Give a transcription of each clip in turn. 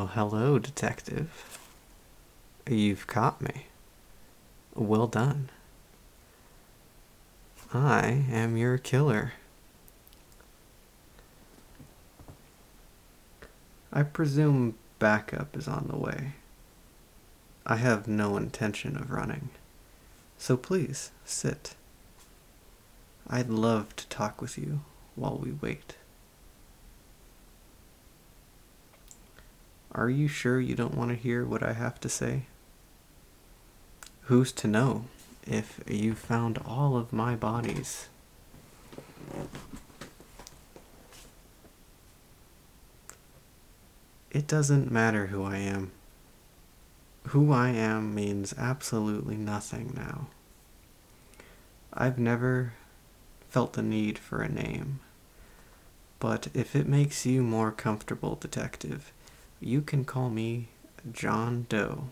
Well, hello, detective. You've caught me. Well done. I am your killer. I presume backup is on the way. I have no intention of running. So please, sit. I'd love to talk with you while we wait. Are you sure you don't want to hear what I have to say? Who's to know if you found all of my bodies? It doesn't matter who I am. Who I am means absolutely nothing now. I've never felt the need for a name. But if it makes you more comfortable, detective, you can call me John Doe.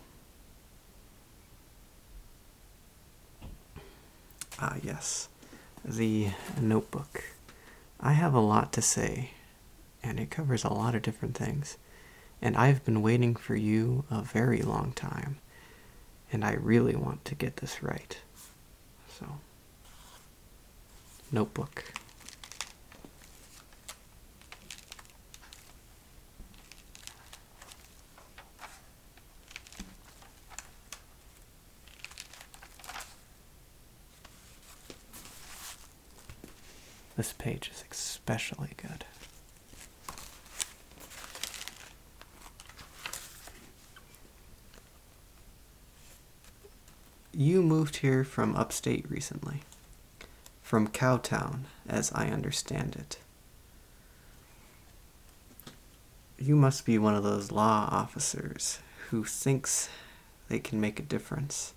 Ah, yes. The notebook. I have a lot to say, and it covers a lot of different things. And I've been waiting for you a very long time, and I really want to get this right. So, notebook. This page is especially good. You moved here from upstate recently. From Cowtown, as I understand it. You must be one of those law officers who thinks they can make a difference,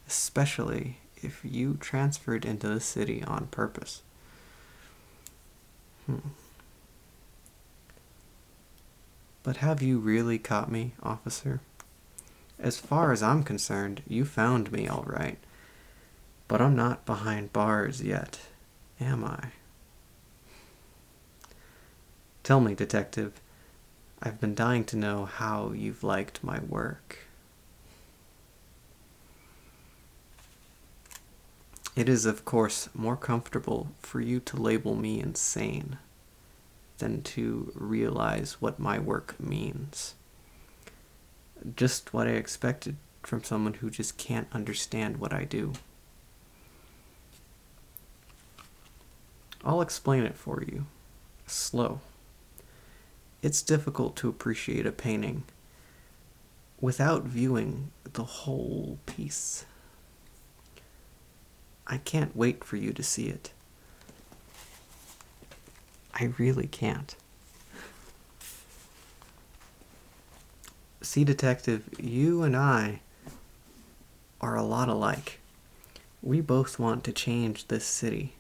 especially if you transferred into the city on purpose. But have you really caught me, officer? As far as I'm concerned, you found me all right. But I'm not behind bars yet, am I? Tell me, detective. I've been dying to know how you've liked my work. It is, of course, more comfortable for you to label me insane than to realize what my work means. Just what I expected from someone who just can't understand what I do. I'll explain it for you. Slow. It's difficult to appreciate a painting without viewing the whole piece. I can't wait for you to see it. I really can't. See, detective, you and I are a lot alike. We both want to change this city.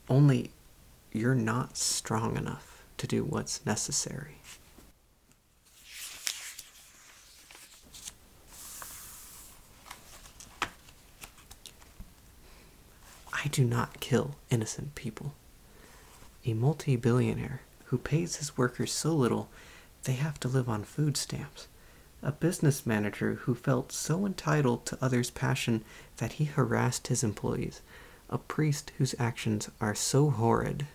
Only you're not strong enough to do what's necessary. I do not kill innocent people. A multi-billionaire who pays his workers so little they have to live on food stamps. A business manager who felt so entitled to others' passion that he harassed his employees. A priest whose actions are so horrid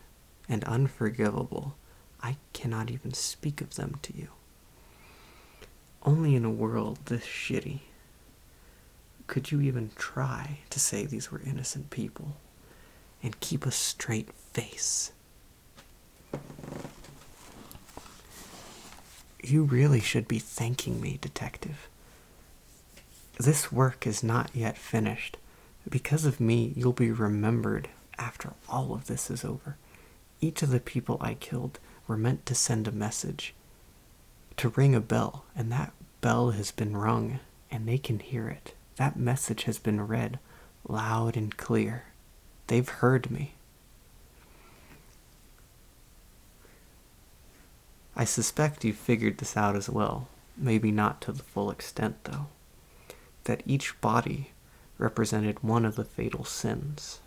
and unforgivable, I cannot even speak of them to you. Only in a world this shitty could you even try to say these were innocent people and keep a straight face. You really should be thanking me, detective. This work is not yet finished. Because of me, you'll be remembered after all of this is over. Each of the people I killed were meant to send a message, to ring a bell, and that bell has been rung, and they can hear it. That message has been read loud and clear. They've heard me. I suspect you've figured this out as well. Maybe not to the full extent, though. That each body represented one of the fatal sins.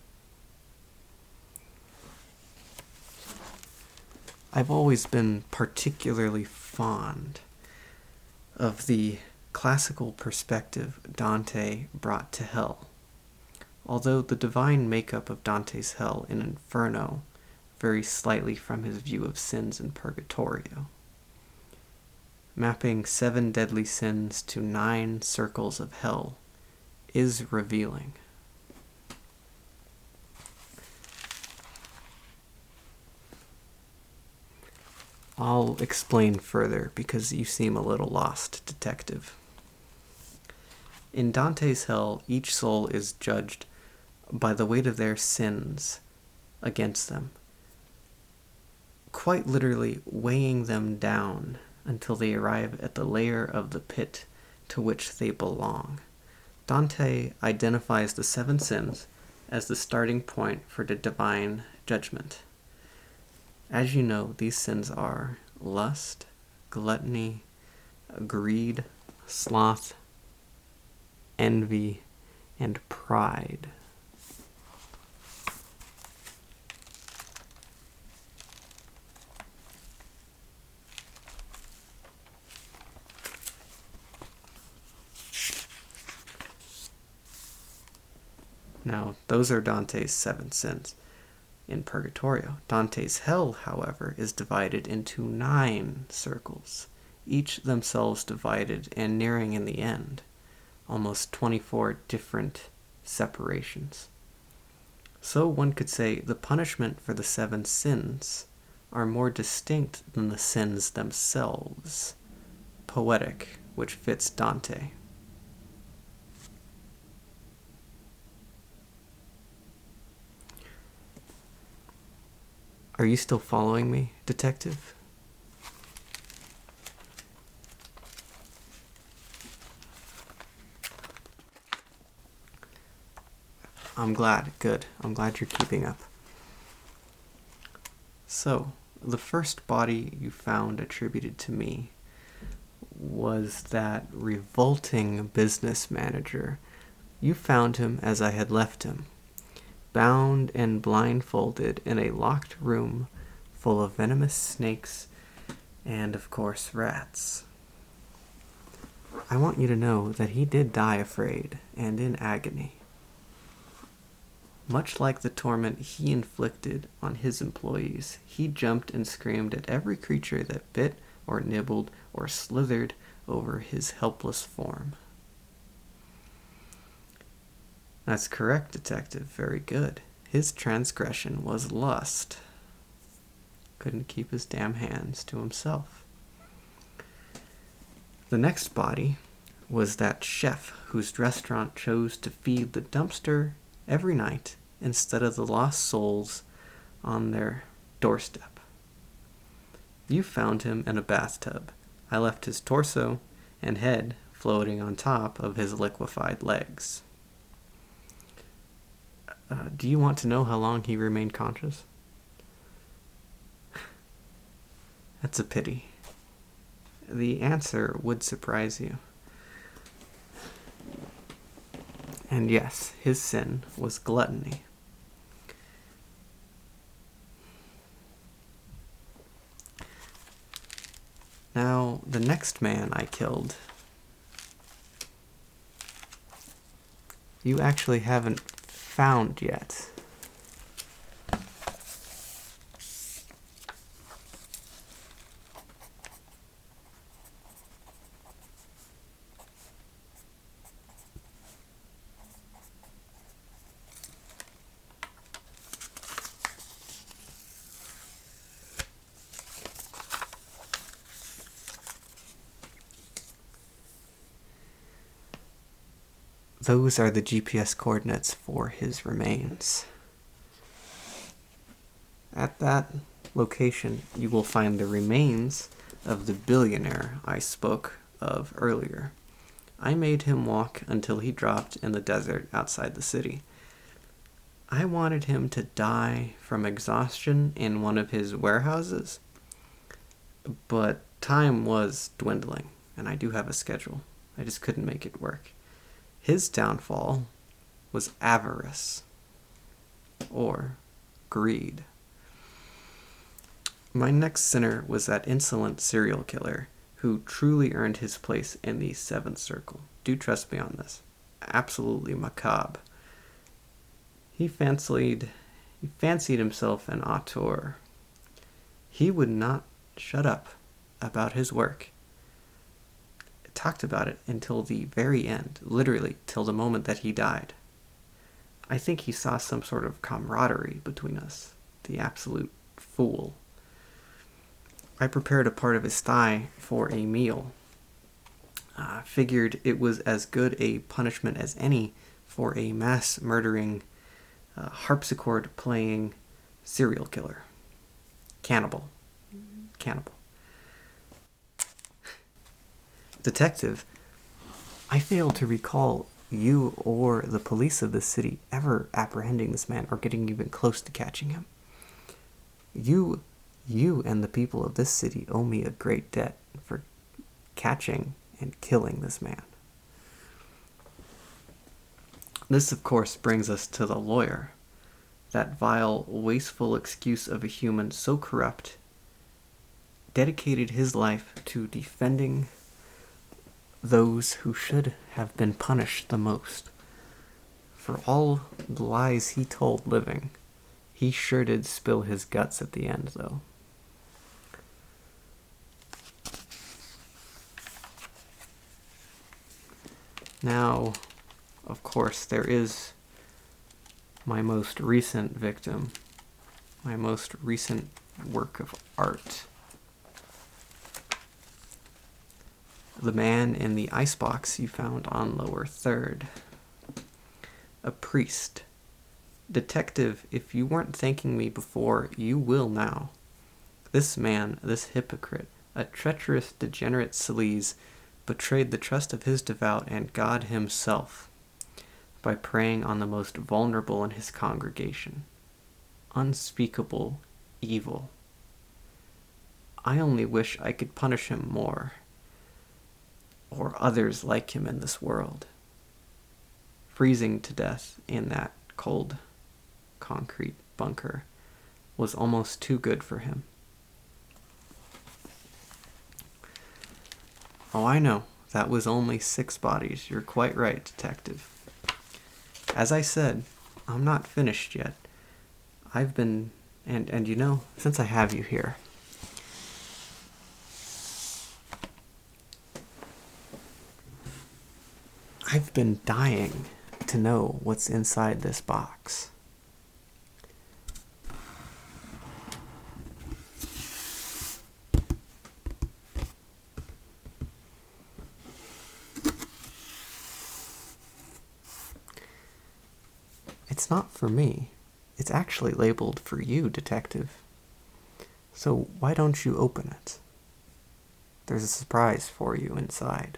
I've always been particularly fond of the classical perspective Dante brought to hell, although the divine makeup of Dante's hell in Inferno varies slightly from his view of sins in Purgatorio. Mapping 7 deadly sins to 9 circles of hell is revealing. I'll explain further because you seem a little lost, detective. In Dante's hell, each soul is judged by the weight of their sins against them, quite literally weighing them down until they arrive at the layer of the pit to which they belong. Dante identifies the 7 sins as the starting point for the divine judgment. As you know, these sins are lust, gluttony, greed, sloth, envy, and pride. Now, those are Dante's 7 sins in Purgatorio. Dante's hell, however, is divided into 9 circles, each themselves divided and nearing in the end, almost 24 different separations. So one could say the punishment for the 7 sins are more distinct than the sins themselves. Poetic, which fits Dante. Are you still following me, detective? I'm glad. Good. I'm glad you're keeping up. So, the first body you found attributed to me was that revolting business manager. You found him as I had left him, bound and blindfolded in a locked room full of venomous snakes and, of course, rats. I want you to know that he did die afraid and in agony. Much like the torment he inflicted on his employees, he jumped and screamed at every creature that bit or nibbled or slithered over his helpless form. That's correct, detective. Very good. His transgression was lust. Couldn't keep his damn hands to himself. The next body was that chef whose restaurant chose to feed the dumpster every night instead of the lost souls on their doorstep. You found him in a bathtub. I left his torso and head floating on top of his liquefied legs. Do you want to know how long he remained conscious? That's a pity. The answer would surprise you. And yes, his sin was gluttony. Now, the next man I killed, you actually haven't found yet. Those are the GPS coordinates for his remains. At that location, you will find the remains of the billionaire I spoke of earlier. I made him walk until he dropped in the desert outside the city. I wanted him to die from exhaustion in one of his warehouses, but time was dwindling, and I do have a schedule. I just couldn't make it work. His downfall was avarice, or greed. My next sinner was that insolent serial killer who truly earned his place in the seventh circle. Do trust me on this. Absolutely macabre. He fancied himself an auteur. He would not shut up about his work. Talked about it until the very end, literally till the moment that he died. I think he saw some sort of camaraderie between us. The absolute fool. I prepared a part of his thigh for a meal. Figured it was as good a punishment as any for a mass murdering, harpsichord playing serial killer. Cannibal. Detective, I fail to recall you or the police of this city ever apprehending this man or getting even close to catching him. You and the people of this city owe me a great debt for catching and killing this man. This, of course, brings us to the lawyer. That vile, wasteful excuse of a human so corrupt, dedicated his life to defending those who should have been punished the most. For all the lies he told living, he sure did spill his guts at the end, though. Now, of course, there is my most recent victim, my most recent work of art. The man in the icebox you found on lower third. A priest. Detective, if you weren't thanking me before, you will now. This man, this hypocrite, a treacherous, degenerate sleaze, betrayed the trust of his devout and God himself by preying on the most vulnerable in his congregation. Unspeakable evil. I only wish I could punish him more, or others like him in this world. Freezing to death in that cold concrete bunker was almost too good for him. Oh, I know, that was only 6 bodies. You're quite right, detective. As I said, I'm not finished yet. I've been, and you know, since I have you here, I've been dying to know what's inside this box. It's not for me. It's actually labeled for you, detective. So why don't you open it? There's a surprise for you inside.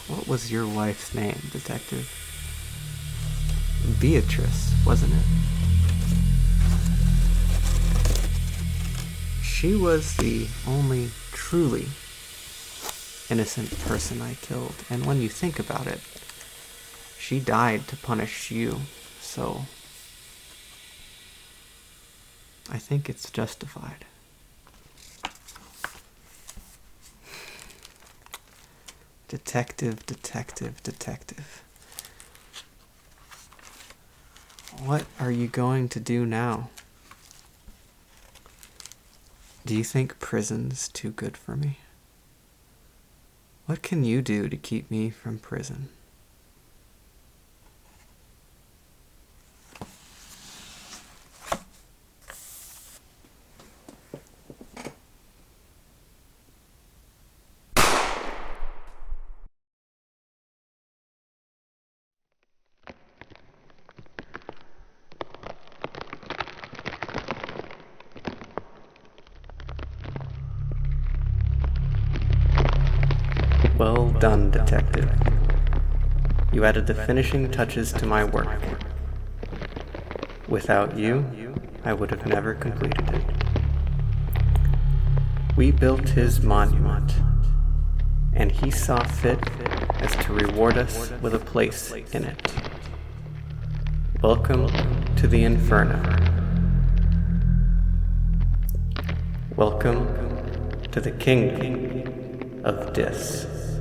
What was your wife's name, detective? Beatrice, wasn't it? She was the only truly innocent person I killed, and when you think about it, she died to punish you, so I think it's justified. Detective. What are you going to do now? Do you think prison's too good for me? What can you do to keep me from prison? Well, done, detective. You added the finishing touches to my work. Without you, I would have never completed it. We built his monument, and he saw fit as to reward us with a place in it. Welcome to the Inferno. Welcome to the Kingdom of Dis.